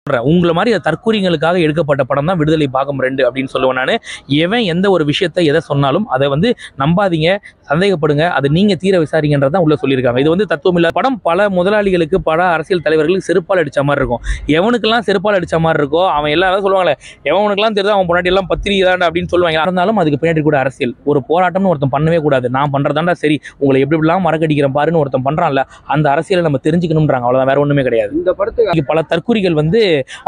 உங்களை மாதிரி தற்கூரிகளுக்காக எடுக்கப்பட்ட படம் தான் விடுதலை பாகம் 2 அப்படின்னு சொல்லுவேன் நான். எவன் எந்த ஒரு விஷயத்தை எதை சொன்னாலும் அதை நம்பாதீங்க, சந்தேகப்படுங்க, அதை நீங்க தீர விசாரிங்கன்றதான் உள்ள சொல்லியிருக்காங்க. இது தத்துவம் இல்லாத படம். பல முதலாளிகளுக்கு, பல அரசியல் தலைவர்களுக்கு செருப்பால் அடிச்ச மாதிரி இருக்கும். எவனுக்கெல்லாம் செருப்பால் அடிச்ச மாதிரி இருக்கோ அவன் எல்லாரும் சொல்லுவாங்களே, எவனுக்கெல்லாம் தெரியுது அவன் பொன்னாடி எல்லாம் பத்திரிகை தான் அப்படின்னு சொல்லுவாங்க. இருந்தாலும் அதுக்கு பின்னாடி கூட அரசியல், ஒரு போராட்டம்னு ஒருத்தன் பண்ணவே கூடாது. நான் பண்றதாண்டா சரி, உங்களை எப்படிலாம் மறக்கடிக்கிறேன் பாருன்னு ஒருத்தன் பண்றான்ல, அந்த அரசியலை நம்ம தெரிஞ்சுக்கணும்ன்றாங்க. அவ்வளவுதான், வேற ஒண்ணுமே கிடையாது. இந்த படத்துக்கு பல தற்கூரிகள்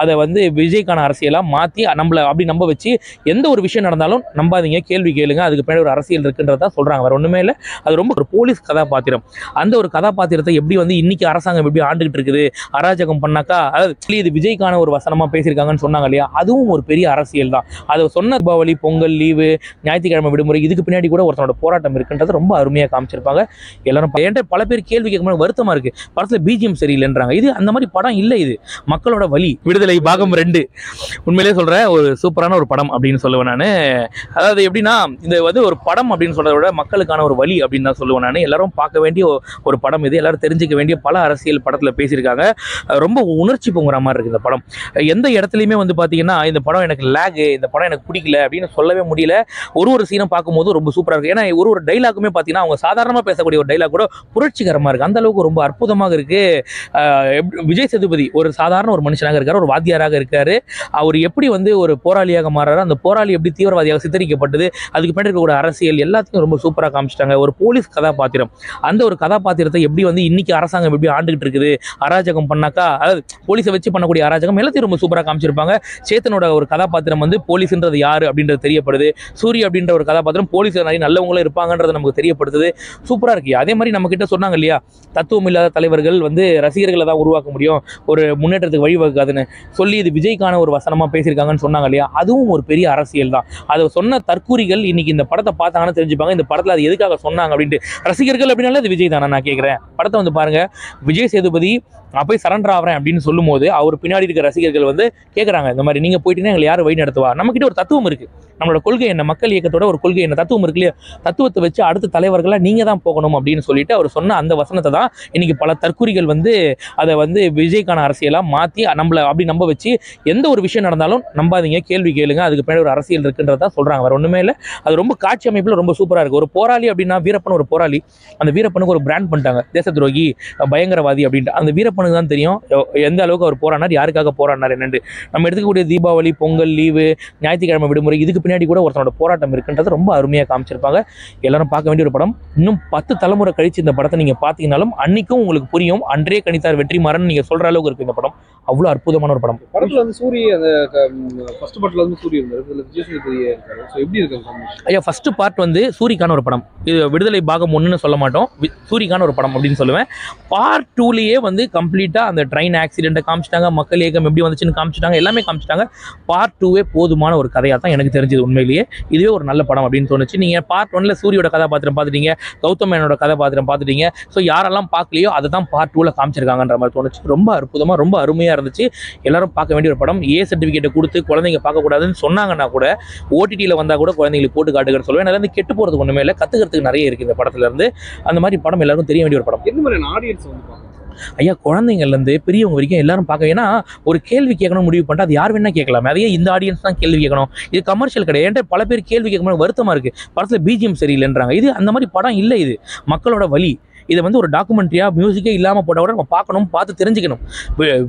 அதை விஜய்க்கான அரசியலா மாத்தி நம்மள அப்படி நம்ப வச்சு எந்த ஒரு விஷயம் நடந்தாலும் நம்பாதீங்க, கேள்வி கேளுங்க, அதுக்கு பின்னாடி ஒரு அரசியல் இருக்குன்றதா சொல்றாங்க. வேற ஒண்ணுமே இல்லை. அது ரொம்ப ஒரு போலீஸ் கதாபாத்திரம். அந்த ஒரு கதாபாத்திரத்தை எப்படி இன்னைக்கு அரசாங்கம் எப்படி ஆண்டுகிட்டு இருக்குது, அராஜகம் பண்ணாக்கா, அதாவது இது விஜய்க்கான ஒரு வசனமா பேசியிருக்காங்கன்னு சொன்னாங்க இல்லையா, அதுவும் ஒரு பெரிய அரசியல் தான். அதை சொன்ன தீபாவளி, பொங்கல் லீவு, ஞாயிற்றுக்கிழமை விடுமுறை, இதுக்கு பின்னாடி கூட ஒருத்தனோட போராட்டம் இருக்குன்றது ரொம்ப அருமையாக காமிச்சிருப்பாங்க. எல்லாரும் என்கிட்ட பல பேர் கேள்வி கேட்கும்போது வருத்தமா இருக்கு, படத்துல பிஜிஎம் சரியில்லைன்றாங்க. இது அந்த மாதிரி படம் இல்லை, இது மக்களோட வலி. விடுதலை பாகம் 2 உண்மையிலே சொல்றேன், ஒரு சூப்பரான ஒரு படம் அப்படின்னு சொல்லுவேன் நான். அதாவது எப்படின்னா, இது ஒரு படம் அப்படின்னு சொல்றத விட மக்களுக்கான ஒரு வழி அப்படின்னு தான் சொல்லுவேன் நான். எல்லாரும் பார்க்க வேண்டிய ஒரு படம் இது. எல்லாரும் தெரிஞ்சுக்க வேண்டிய பல அரசியல் படத்துல பேசியிருக்காங்க. ரொம்ப உணர்ச்சி பொங்குற மாதிரி இருக்கு இந்த படம். எந்த இடத்துலையுமே பார்த்தீங்கன்னா இந்த படம் எனக்கு லேகு, இந்த படம் எனக்கு பிடிக்கல அப்படின்னு சொல்லவே முடியல. ஒரு சீனை பார்க்கும்போது ரொம்ப சூப்பராக இருக்கு. ஏன்னா ஒரு டைலாக்குமே பார்த்தீங்கன்னா அவங்க சாதாரணமாக பேசக்கூடிய ஒரு டைலாக் கூட புரட்சிகரமாக இருக்கு. அந்த அளவுக்கு ரொம்ப அற்புதமாக இருக்கு. விஜய் சேதுபதி ஒரு சாதாரண ஒரு மனுஷனாக இருக்காரு, ஒரு வாத்தியாராக இருக்காரு. அவர் எப்படி ஒரு போராளியாக மாறாரு, அந்த போராளி எப்படி தீவிரவாதியாக சித்தரிக்கப்பட்டது, அதுக்கு பின்னாடி இருக்கக்கூடிய அரசியல் எல்லாத்தையும் ரொம்ப சூப்பராக காமிச்சிட்டாங்க. ஒரு போலீஸ் கதாபாத்திரம். அந்த ஒரு கதாபாத்திரத்தை எப்படி இன்னைக்கு அரசாங்கம் எப்படி ஆண்டுகிட்டு இருக்குது, அராஜகம் பண்ணாக்கா, அதாவது போலீஸை வச்சு பண்ணக்கூடிய அராஜகம் எல்லாத்தையும் ரொம்ப சூப்பராக காமிச்சிருப்பாங்க. சேத்தனோட ஒரு கதாபாத்திரம் போலீஸ்ன்றது யாரு அப்படின்றது தெரியப்படுது. சூரிய அப்படின்ற ஒரு கதாபாத்திரம் போலீஸ் நிறைய நல்லவங்களும் இருப்பாங்கன்றது நமக்கு தெரியப்படுத்துது. சூப்பராக இருக்கு. அதே மாதிரி நம்ம கிட்ட சொன்னாங்க இல்லையா, தத்துவம் இல்லாத தலைவர்கள் ரசிகர்களை தான் உருவாக்க முடியும், ஒரு முன்னேற்றத்துக்கு வழிவகுக்காதுன்னு சொல்லி இது விஜய்க்கான ஒரு வசனமா பேசியிருக்காங்கன்னு சொன்னாங்க இல்லையா, அதுவும் ஒரு பெரிய அரசியல் தான். அதை சொன்ன தற்கூரிகள் இன்னைக்கு இந்த படத்தை பார்த்தாங்கன்னு தெரிஞ்சுப்பாங்க, இந்த படத்தில் அது எதுக்காக சொன்னாங்க அப்படின்ட்டு. ரசிகர்கள் அப்படின்னால அது விஜய் தானே. நான் கேட்குறேன், படத்தை பாருங்க. விஜய் சேதுபதி நான் போய் சரண்டர் ஆகிறேன் அப்படின்னு சொல்லும் போது அவர் பின்னாடி இருக்க ரசிகர்கள் கேட்குறாங்க, இந்த மாதிரி நீங்கள் போயிட்டீங்கன்னா எங்களை யார் வழி நடத்துவா, நம்மக்கிட்ட ஒரு தத்துவம் இருக்குது, நம்மளோட கொள்கை என்ன, மக்கள் இயக்கத்தோட ஒரு கொள்கை என்ன, தத்துவம் இருக்கு இல்லையா, தத்துவத்தை வச்சு அடுத்த தலைவர்களாக நீங்கள் தான் போகணும் அப்படின்னு சொல்லிட்டு அவர் சொன்ன அந்த வசனத்தை தான் இன்னைக்கு பல தற்கூரிகள் அதை விஜய்க்கான அரசியலாக மாற்றி நம்மளை அப்படி நம்ப வச்சு எந்த ஒரு விஷயம் நடந்தாலும் நம்பாதீங்க, கேள்வி கேளுங்க, அதுக்கு பின்னாடி ஒரு அரசியல் இருக்குன்றதா சொல்கிறாங்க. வேற ஒன்றுமே இல்லை. அது ரொம்ப காட்சி அமைப்பில் ரொம்ப சூப்பராக இருக்குது. ஒரு போராளி அப்படின்னா வீரப்பன் ஒரு போராளி, அந்த வீரப்பனுக்கு ஒரு பிராண்ட் பண்ணிட்டாங்க, தேச துரோகி, பயங்கரவாதி அப்படின்ட்டு. அந்த வீரப்பனுக்கு தான் தெரியும் எந்த அளவுக்கு அவர் போராடினார், யாருக்காக போராடினார் என்னன்னு. நம்ம எடுத்துக்கக்கூடிய தீபாவளி, பொங்கல் லீவு, ஞாயிற்றுக்கிழமை விடுமுறை, இதுக்கு பின்னாடி கூட ஒருத்தனோட போராட்டம் இருக்குன்றது ரொம்ப அருமையாக காமிச்சிருப்பாங்க. எல்லாரும் பார்க்க வேண்டிய ஒரு படம். இன்னும் 10 தலைமுறை கழிச்சு இந்த படத்தை நீங்க பார்த்தீங்கன்னாலும் அன்னைக்கும் உங்களுக்கு புரியும், அன்றே கணித்தார் வெற்றிமாறன் நீங்க சொல்ற அளவுக்கு இருக்கு இந்த படம். அவ்வளவு அற்புதமான ஒரு படம். படத்துல சூரிய அந்த ஃபர்ஸ்ட் பார்ட்ல சூரிய இருந்தாரு, இதுல விஜய் சேதுபதி இருக்காரு. சோ எப்படி இருக்கு காம்பினேஷன்? ஐயா, ஃபர்ஸ்ட் பார்ட் சூரிக்கான ஒரு படம். இது விடுதலை பாகம் 1ன்னு சொல்ல மாட்டோம், சூரிக்கான ஒரு படம் அப்படின்னு சொல்லுவேன். பார்ட் 2லயே கம்ப்ளீட்டா அந்த ட்ரெயின் ஆக்சிடென்ட்டை காமிச்சிட்டாங்க, மக்கள் இயக்கம் எப்படி வந்துச்சுன்னு காமிச்சிட்டாங்க, எல்லாமே காமிச்சிட்டாங்க. பார்ட் 2வே போதுமான ஒரு கதையாக தான் எனக்கு தெரிஞ்சது. உண்மையிலேயே இதுவே ஒரு நல்ல படம் அப்படின்னு தோணுச்சு. நீங்க பார்ட் 1ல சூரியோட கதாபாத்திரம் பார்த்துட்டீங்க, கௌதம் மேனனோட கதாபாத்திரம் பார்த்துட்டீங்க. ஸோ யாரெல்லாம் பார்க்கலையோ அதை தான் பார்ட் 2ல காமிச்சிருக்காங்கன்ற மாதிரி தோணுச்சு. ரொம்ப அற்புதமா, ரொம்ப அருமையா இருந்துச்சு. எல்லாரும் பார்க்க வேண்டிய ஒரு படம். ஏ சர்டிஃபிகேட்டை கொடுத்து குழந்தைங்க பார்க்கக்கூடாதுன்னு சொன்னாங்கன்னா கூட ஓடிடியில் வந்தால் கூட குழந்தைங்களுக்கு போட்டு காட்டுக்கிறேன் சொல்லுவேன். அதில் கெட்டு போகிறதுக்கு ஒன்றுமே இல்லை, கற்றுக்கிறதுக்கு நிறைய இருக்குது இந்த படத்துல இருந்து. அந்த மாதிரி படம் எல்லாருக்கும் தெரிய வேண்டிய ஒரு படம். எந்த மாதிரியான ஆடியன்ஸ் ஐயா, குழந்தைங்கள்லேருந்து பெரியவங்க வரைக்கும் எல்லாரும் பார்க்க. ஏன்னா ஒரு கேள்வி கேட்கணும் முடிவு பண்ணிட்டு அது யார் வேணா கேட்கலாம். அதையே இந்த ஆடியன்ஸ் தான் கேள்வி கேட்கணும், இது கமர்ஷியல் கிடையாது. என்கிட்ட பல பேர் கேள்வி கேட்கும்போது வருத்தமா இருக்கு, படத்தில் பிஜிஎம் சரியில்லைன்றாங்க. இது அந்த மாதிரி படம் இல்லை, இது மக்களோட வலி. இதை ஒரு டாக்குமெண்ட்ரியா மியூசிக்கே இல்லாமல் போட்டால் கூட நம்ம பார்க்கணும், பார்த்து தெரிஞ்சுக்கணும்.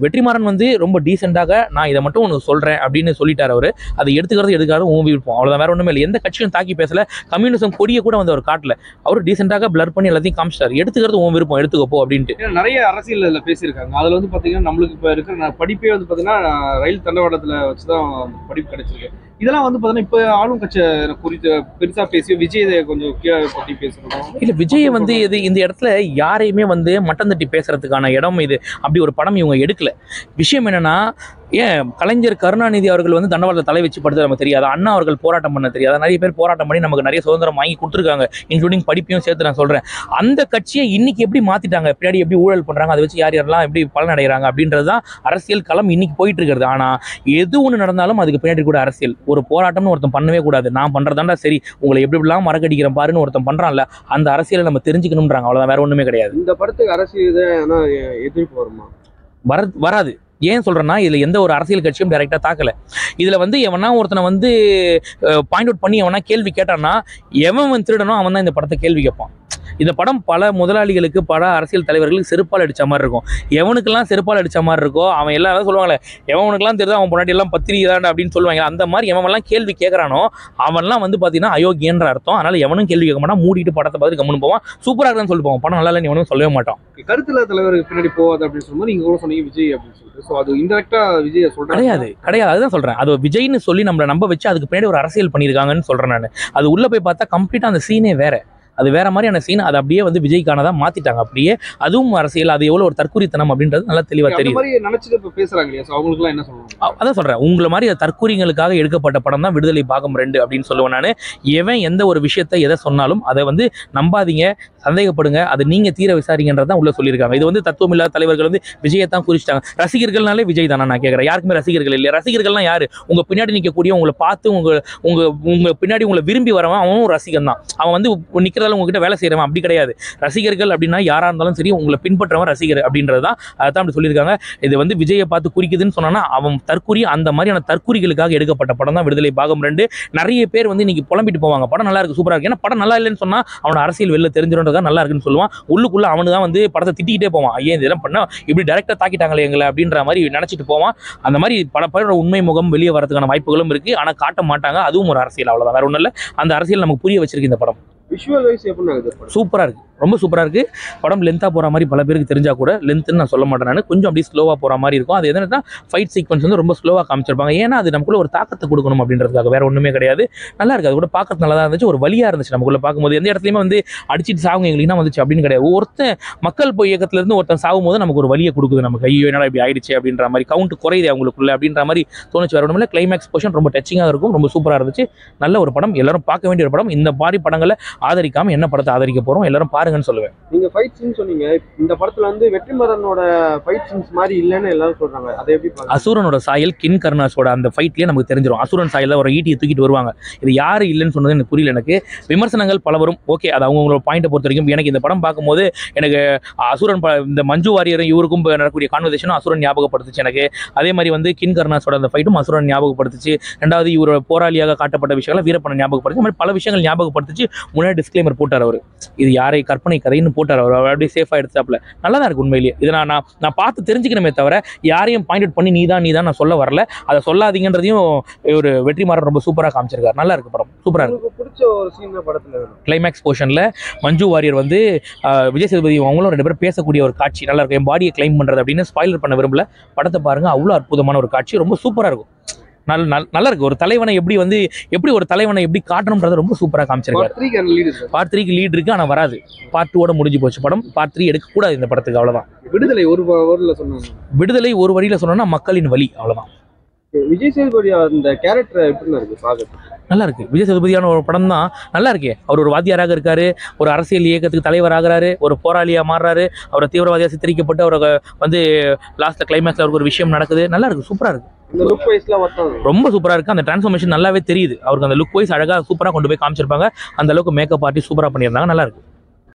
வெற்றிமாறன் ரொம்ப டீசெண்டாக நான் இதை மட்டும் ஒன்று சொல்கிறேன் அப்படின்னு சொல்லிட்டார். அவர் அதை எடுத்துக்கிறது ஊம்பி இருப்போம், அவ்வளோதான், வேற ஒன்றுமே இல்லை. எந்த கட்சியும் தாக்கி பேசல, கம்யூனிசம் கொடியை கூட அவர் காட்டல. அவர் டீசெண்டாக பிளர் பண்ணி எல்லாத்தையும் காமிச்சிட்டார். எடுத்துக்கிறது உன் விருப்பம், எடுத்துக்கப்போ அப்படின்ட்டு. நிறைய அரசியல் இதில் பேசியிருக்காங்க. அதில் பார்த்தீங்கன்னா நம்மளுக்கு இப்போ இருக்கிற படிப்பே பார்த்தீங்கன்னா ரயில் தண்டவாளத்தில் வச்சு தான் படிப்பு கிடைச்சிருக்கு. இதெல்லாம் பார்த்தீங்கன்னா இப்போ ஆளும் கட்சி குறித்து பெருசாக பேசி விஜய் கொஞ்சம் கீழே பற்றி பேசுகிறோம். இல்லை, விஜய் இது இந்த இடத்துல யாரையுமே மட்டம் தட்டி பேசுறதுக்கான இடம் இது. அப்படி ஒரு படம் இவங்க எடுக்கல. விஷயம் என்னன்னா, ஏன் கலைஞர் கருணாநிதி அவர்கள் தண்டவாளத்தை தலை வச்சு படுத்து நமக்கு தெரியாது, அண்ணா அவர்கள் போராட்டம் பண்ண தெரியாது, நிறைய பேர் போராட்டம் பண்ணி நமக்கு நிறைய சுதந்திரம் வாங்கி கொடுத்துருக்காங்க, இன்க்ளூடிங் படிப்பையும் சேர்த்து நான் சொல்றேன். அந்த கட்சியை இன்னைக்கு எப்படி மாத்திட்டாங்க, பின்னாடி எப்படி ஊழல் பண்றாங்க, அதை வச்சு யார் யாரெல்லாம் எப்படி பலன் அடைகிறாங்க அப்படின்றதுதான் அரசியல் களம் இன்னைக்கு போயிட்டு இருக்கிறது. ஆனா எது ஒன்று நடந்தாலும் அதுக்கு பின்னாடி கூட அரசியல், ஒரு போராட்டம்னு ஒருத்தன் பண்ணவே கூடாது, நான் பண்றதாண்டா சரி, உங்களை எப்படிலாம் மறக்கடிக்கிறேன் பாருன்னு ஒருத்தன் பண்றான்ல, அந்த அரசியலை நம்ம தெரிஞ்சுக்கணும்ன்றாங்க. அவ்வளவுதான், வேற ஒண்ணுமே கிடையாது. இந்த படத்துக்கு அரசியல் எதிர்ப்பு வருமா? வராது. ஏன் சொல்றேன்னா இதுல எந்த ஒரு அரசியல் கட்சியும் டைரக்டா தாக்கல. இதுல வந்து எவனா ஒருத்தனை வந்து பாயிண்ட் அவுட் பண்ணி எவனா கேள்வி கேட்டான்னா எவன் திருடனோ அவன் தான் இந்த படத்தை கேள்வி கேட்பான். இந்த படம் பல முதலாளிகளுக்கு பல அரசியல் தலைவர்களுக்கு செருப்பால் அடிச்ச மாதிரி இருக்கும். எவனுக்கெல்லாம் செருப்பால் அடிச்ச மாதிரி இருக்கோ அவன் எல்லாரும் சொல்லுவாங்களே எவனுக்கெல்லாம் தெரியுது அவன் பொன்னாடி எல்லாம் பத்திரிகை தான் அப்படின்னு சொல்லுவாங்க. அந்த மாதிரி எவன்லாம் கேள்வி கேட்கறானோ அவன்லாம் வந்து பார்த்தீங்கன்னா அயோக்கியன்ற அர்த்தம். அதனால எவனும் கேள்வி கேட்க மாட்டான், மூடிட்டு படத்தை பார்த்து கம்முன்னு போவான். சூப்பராக இருக்குன்னு சொல்லிட்டு போவான். படம் நல்லா இல்லைன்னு எவனும் சொல்லவே மாட்டான். கருத்துல தலைவருக்கு பின்னாடி போகாது அப்படின்னு சொல்லும்போது நீங்க கூட சொன்னீங்க விஜய் அப்படின்னு சொல்லிட்டு. ஸோ அது இன்டெரக்டா விஜய் சொல்றாங்க. கிடையாது அதுதான் சொல்றேன். அது விஜய்னு சொல்லி நம்மளை நம்ப வச்சு அதுக்கு பின்னாடி ஒரு அரசியல் பண்ணியிருக்காங்கன்னு சொல்றேன் நான். அது உள்ள போய் பார்த்தா கம்ப்ளீட்டா அந்த சீனே வேற. அது வேற மாதிரியான சீன். அதை அப்படியே வந்து விஜய்க்கானதான் மாத்திட்டாங்க. அப்படியே அதுவும் அரசியல். அது எவ்வளவு ஒரு தற்குறித்தனம் அப்படின்றது நல்லா தெளிவா தெரியும். நினைச்சிட்டு இப்ப பேசுறாங்க இல்லையா? அவங்களுக்கு என்ன சொல்லுவாங்க? அதான் சொல்றேன். உங்களை மாதிரி தற்குறிகளுக்காக எடுக்கப்பட்ட படம் தான் விடுதலை பாகம் 2 அப்படின்னு சொல்லுவேன் நான். எவன் எந்த ஒரு விஷயத்தை எதை சொன்னாலும் அதை வந்து நம்பாதீங்க, சந்தேகப்படுங்க, அது நீங்க தீர விசாரிங்கன்றதான் உள்ள சொல்லியிருக்காங்க. இது வந்து தத்துவம் இல்லாத தலைவர்கள் வந்து விஜயத்தான் குறிச்சிட்டாங்க. ரசிகர்கள்னாலே விஜய் தானே நான் கேட்கறேன். யாருக்குமே ரசிகர்கள் இல்லை. ரசிகர்கள்லாம் யாரு? உங்க பின்னாடி நிற்கக்கூடிய உங்களை பார்த்து உங்க பின்னாடி உங்களை விரும்பி வரவன் அவனும் ரசிகன் தான். அவன் வந்து நிக்கிற உங்ககிட்ட வேலை செய்யறவன் அப்படி கிடையாது. ரசிகர்கள் அப்படின்னா யாரா இருந்தாலும் சரி உங்களை பின்பற்றவன் ரசிகர் அப்படின்றதுதான். அதான் அப்படி சொல்லியிருக்காங்க. இது வந்து விஜயை பார்த்து குறிக்குதுன்னு சொன்னா அவன் தற்குறி. அந்த மாதிரியான தற்குறிகளுக்காக எடுக்கப்பட்ட படம் தான் விடுதலை பாகம் 2. நிறைய பேர் வந்து இன்னைக்கு புலம்பிட்டு போவாங்க படம் நல்லா இருக்கு, சூப்பரா இருக்கு. ஏன்னா படம் நல்லா இல்லைன்னு சொன்னா அவனோட அரசியல் வெளில தெரிஞ்சிருந்தா நல்லா இருக்குன்னு சொல்லுவான். உள்ளுக்குள்ள அவனு தான் வந்து படத்தை திட்டிக்கிட்டே போவான். ஐயா இதெல்லாம் பண்ணா இப்படி டைரக்டா தாக்கிட்டாங்களே எங்களை அப்படின்ற மாதிரி நினைச்சிட்டு போவான். அந்த மாதிரி பல பேரோட உண்மை முகம் வெளியே வரதுக்கான வாய்ப்புகளும் இருக்கு. ஆனா காட்ட மாட்டாங்க. அதுவும் ஒரு அரசியல், அவ்வளவுதான், வேற ஒன்றும் இல்லை. அந்த அரசியல் நமக்கு புரிய வச்சிருக்கு இந்த படம். விஷுவல் வைஸ் எப்படி சூப்பரா இருக்கு, ரொம்ப சூப்பரா இருக்கு. படம் லென்த்தா போற மாதிரி பல பேருக்கு தெரிஞ்சா கூட லென்த்னு நான் சொல்ல மாட்டேன். நான் கொஞ்சம் அப்படியே ஸ்லோவா போற மாதிரி இருக்கும். அது என்னன்னா ஃபைட் சீக்வன்ஸ் வந்து ரொம்ப ஸ்லோவா காமிச்சிருப்பாங்க. ஏன்னா அது நமக்குள்ள ஒரு தாக்கத்தை கொடுக்கணும் அப்படின்றதுக்காக, வேற ஒண்ணுமே கிடையாது. நல்லா இருக்கு. அது கூட பார்க்கறது நல்லா தான் இருந்துச்சு. ஒரு வலியா இருந்துச்சு நமக்குள்ள பார்க்கும்போது. எந்த இடத்துலயுமே வந்து அடிச்சிட்டு சாவுங்க எங்களுக்கு வந்துச்சு அப்படின்னு கிடையாது. ஒருத்தன் மக்கள் போய் இயக்கத்துல இருந்து ஒருத்தன் சாகும் போது நமக்கு ஒரு வலியை கொடுக்குது. நமக்கு ஐயோ என்னடா இப்படி ஆயிடுச்சு அப்படின்ற மாதிரி, கவுண்ட் குறையுது அவங்களுக்குள்ள அப்படின்ற மாதிரி தோணுச்சு. வேற ஒண்ணுமில்ல. கிளைமேக்ஸ் போர்ஷன் ரொம்ப டச்சிங்கா இருக்கும், ரொம்ப சூப்பரா இருந்துச்சு. நல்ல ஒரு படம், எல்லாரும் பார்க்க வேண்டிய ஒரு படம். இந்த மாதிரி படங்களை ஆதரிக்காம என்ன படத்தை ஆதரிக்க போறோம்? எல்லாரும் பாருங்கன்னு சொல்லுவேன். நீங்க ஃபைட் சீன் சொன்னீங்க. இந்த படத்துல வந்து வெற்றிமாறனோட ஃபைட் சீன்ஸ் மாதிரி இல்லன்னு எல்லாரும் சொல்றாங்க. அதை எப்படி பாருங்க? அசுரனோட சாயல் கின் கருணாஸோட அந்த ஃபைட்லயே நமக்கு தெரிஞ்சிடும். அசுரன் சாயல்ல ஒரு ஈட்டியை தூக்கிட்டு வருவாங்க. இது யாரு இல்லைன்னு சொன்னது எனக்கு புரியல. எனக்கு விமர்சனங்கள் பல வரும். ஓகே, அது அவங்களோட பாயிண்ட்டை பொறுத்த வரைக்கும் எனக்கு இந்த படம் பார்க்கும்போது எனக்கு அசுரன் இந்த மஞ்சு வாரியரும் இவருக்கும் நடக்கக்கூடிய கான்வர்சேஷனும் அசுரன் ஞாபகப்படுத்துச்சு எனக்கு. அதே மாதிரி வந்து கின் கருணாஸோட அந்த ஃபைட்டும் அசுரன் ஞாபகப்படுத்துச்சு. ரெண்டாவது இவரோட போராளியாக காட்டப்பட்ட விஷயங்களை வீரப்பனை ஞாபகப்படுத்தி மாதிரி பல விஷயங்கள் ஞாபகப்படுத்துச்சு. முன்னாடி டிஸ்க்ளைமர் போட்டார் அவர். இது யாரை கற்பனை கதைன்னு போட்டார் அவர். அப்படியே சேஃபா எடுத்தாப்ல. நல்லா தான் இருக்கு உண்மையிலேயே. இதை நான் பார்த்து தெரிஞ்சுக்கணுமே தவிர யாரையும் பாயிண்ட் அவுட் பண்ணி நீதான் நான் சொல்ல வரல. அதை சொல்லாதீங்கன்றதையும் ஒரு வெற்றிமாறன் ரொம்ப சூப்பரா காமிச்சிருக்காரு. நல்லா இருக்கு படம், சூப்பரா இருக்கு. பிடிச்ச ஒரு சீன் படத்துல கிளைமேக்ஸ் போர்ஷன்ல மஞ்சு வாரியர் வந்து விஜய் சேதுபதி அவங்களும் 2 பேரும் பேசக்கூடிய ஒரு காட்சி நல்லா இருக்கும். என் பாடியை கிளைம் பண்றது அப்படின்னு ஸ்பாயிலர் பண்ண விரும்பல. படத்தை பாருங்க, அவ்வளோ அற்புதமான ஒரு காட்சி, ரொம்ப சூப்பரா இருக்கும். நல்லா இருக்கு. ஒரு தலைவனை எப்படி ஒரு தலைவனை எப்படி காட்டணும்ன்றத ரொம்ப சூப்பரா காமிச்சிருக்காரு. பார்ட் 3க்கு லீட் இருக்கு, ஆனா வராது. பார்ட் 2ஓட முடிஞ்சு போச்சு படம். பார்ட் 3 எடுக்க கூடாது இந்த படத்துக்கு, அவ்வளவுதான். விடுதலை ஒரு வரியில சொன்னா மக்களின் வலி, அவ்வளவுதான். விஜய் சேதுபதி அந்த கேரக்டர் எப்படி இருக்கு பாக்குறது? நல்லா இருக்கு. விஜய் சேதுபதியான ஒரு படம் தான், நல்லா இருக்கே. அவர் ஒரு வாத்தியாராக இருக்காரு, ஒரு அரசியல் இயக்கத்துக்கு தலைவர் ஆகிறாரு, ஒரு போராளியா மாறுறாரு, அவரை தீவிரவாதியா சித்தரிக்கப்பட்டு அவரை வந்து லாஸ்ட்ல கிளைமேக்ஸ்ல அவருக்கு ஒரு விஷயம் நடக்குது. நல்லா இருக்கு, சூப்பரா இருக்கு. இந்த லுக் வைஸ்லாம் ரொம்ப சூப்பரா இருக்கு. அந்த டிரான்ஸ்ஃபர்மேஷன் நல்லாவே தெரியுது அவருக்கு. அந்த லுக் வைஸ் அழகா சூப்பரா கொண்டு போய் காமிச்சிருப்பாங்க. அந்த அளவுக்கு மேக்கப் ஆர்டிஸ்ட் சூப்பரா பண்ணியிருந்தாங்க. நல்லா இருக்கு.